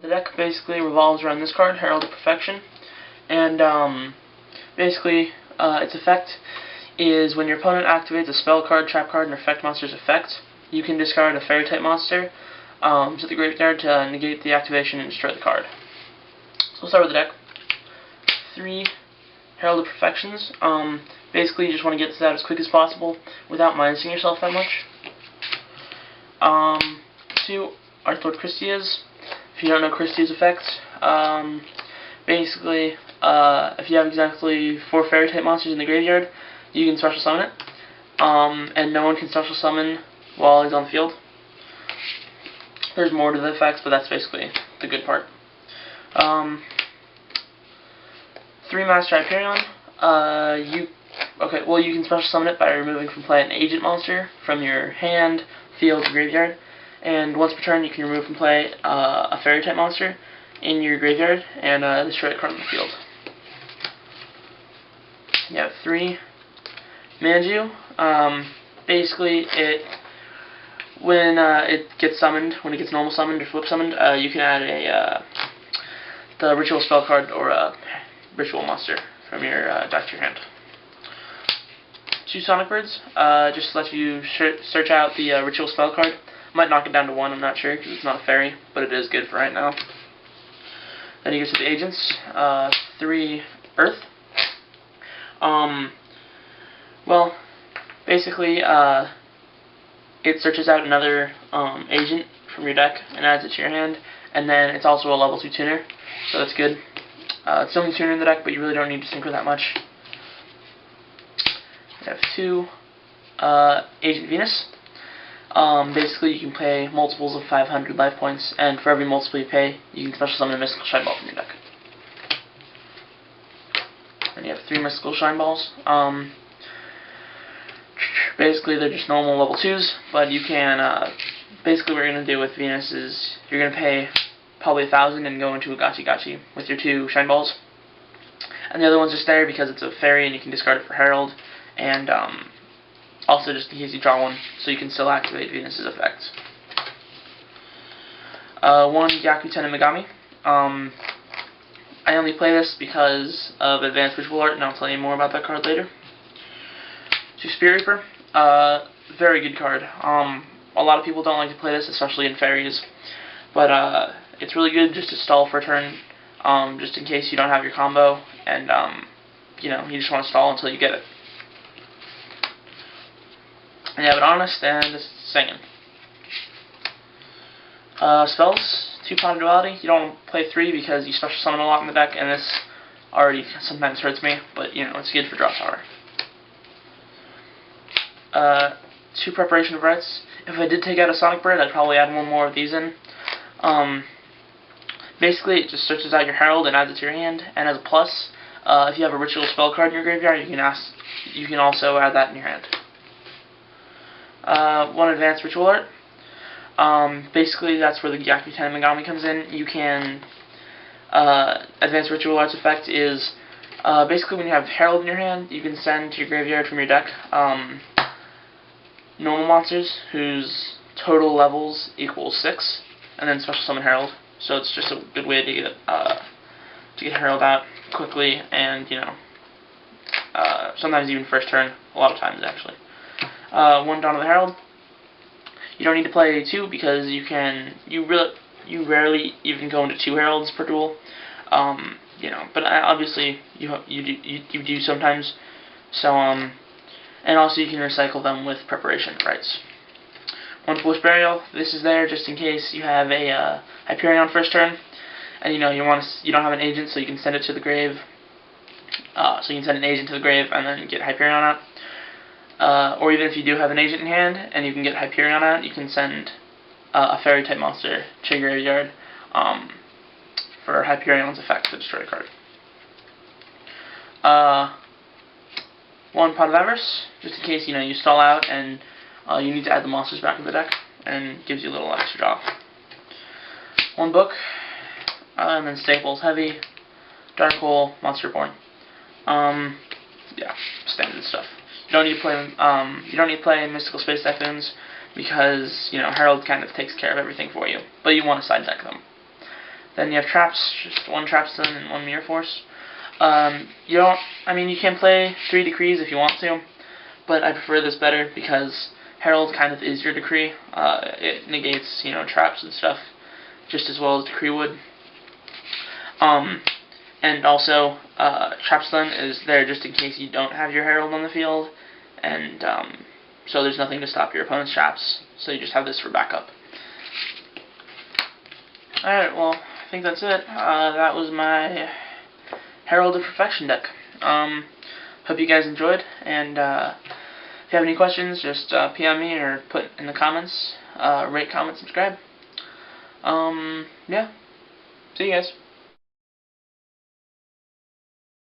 The deck basically revolves around this card, Herald of Perfection, and basically its effect is when your opponent activates a spell card, trap card, and effect monster's effect, you can discard a fairy type monster to the graveyard to negate the activation and destroy the card. So we'll start with the deck. 3 Herald of Perfections. Basically you just want to get this out as quick as possible without minusing yourself that much. 2 archlord Krystias. If you don't know Krystia's effects, basically if you have exactly 4 fairy type monsters in the graveyard, you can special summon it, and no one can special summon while he's on the field. There's more to the effects, but that's basically the good part. 3 Master Hyperion. You can special summon it by removing from play an agent monster from your hand, field, graveyard, and once per turn you can remove from play a fairy type monster in your graveyard and destroy a card on the field. You have 3 manju. Basically, when it gets summoned, when it gets normal summoned or flip summoned, you can add the ritual spell card or a ritual monster from your deck to your hand. 2 sonic birds, just to let you search out the ritual spell card. Might knock it down to 1, I'm not sure, because it's not a fairy, but it is good for right now. Then you get to the agents. 3 earth. Well, basically, it searches out another agent from your deck and adds it to your hand, and then it's also a level 2 tuner, so that's good. It's the only tuner in the deck, but you really don't need to synchro that much. You have 2 Agent Venus. Basically, you can pay multiples of 500 life points, and for every multiple you pay, you can special summon a Mystical Shine Ball from your deck. And you have 3 Mystical Shine Balls. Basically, they're just normal level 2s, but you can, basically what you're going to do with Venus is you're going to pay probably 1,000 and go into a gachi with your 2 Shine Balls. And the other one's just there because it's a fairy and you can discard it for Herald, and also just in case you draw one, so you can still activate Venus's effect. 1 Gyakutenno Migami. I only play this because of Advanced Ritual Art, and I'll tell you more about that card later. 2 Spear Reaper. Very good card. A lot of people don't like to play this, especially in fairies, but it's really good just to stall for a turn, just in case you don't have your combo, and you just want to stall until you get it. And you have an Honest and a Sangan. Spells, 2 Pot Duality. You don't want to play 3 because you special summon a lot in the deck, and this already sometimes hurts me, but it's good for draw power. 2 Preparation of Rites. If I did take out a Sonic Bird, I'd probably add 1 more of these in. Basically, it just searches out your Herald and adds it to your hand, and as a plus, if you have a ritual spell card in your graveyard, you can also add that in your hand. 1 Advanced Ritual Art. Basically, that's where the Gyakutenno Migami comes in. You can Advanced Ritual Art's effect is basically when you have Herald in your hand, you can send to your graveyard from your deck normal monsters whose total levels equals 6, and then special summon Herald. So it's just a good way to get Herald out quickly, and sometimes even first turn. A lot of times actually. 1 Dawn of the Herald. You don't need to play 2 because you rarely even go into 2 Heralds per duel. But obviously you do sometimes. So and also you can recycle them with Preparation Rites. 1 Foolish Burial. This is there just in case you have a Hyperion first turn, and you don't have an agent, so you can send it to the grave. So you can send an agent to the grave and then get Hyperion out. Or even if you do have an agent in hand and you can get Hyperion out, you can send a fairy type monster to your graveyard for Hyperion's effect to destroy a card. 1 Pot of Avarice, just in case you stall out and you need to add the monsters back in the deck, and gives you a little extra draw. 1 book, and then staples: Heavy, Dark Hole, Monster Reborn. Yeah, standard stuff. You don't need to play Mystical Space Typhoons because Herald kind of takes care of everything for you, but you want to side deck them. Then you have traps, just one trap stun and one mirror force. You can play 3 decrees if you want to, but I prefer this better because herald kind of is your decree. It negates, traps and stuff just as well as decree would. And also, trap stun is there just in case you don't have your herald on the field, and so there's nothing to stop your opponent's traps, so you just have this for backup. Alright, well, I think that's it. That was my Herald of Perfection deck. Hope you guys enjoyed, and if you have any questions, just PM me or put in the comments. Rate, comment, subscribe. Yeah. See you guys.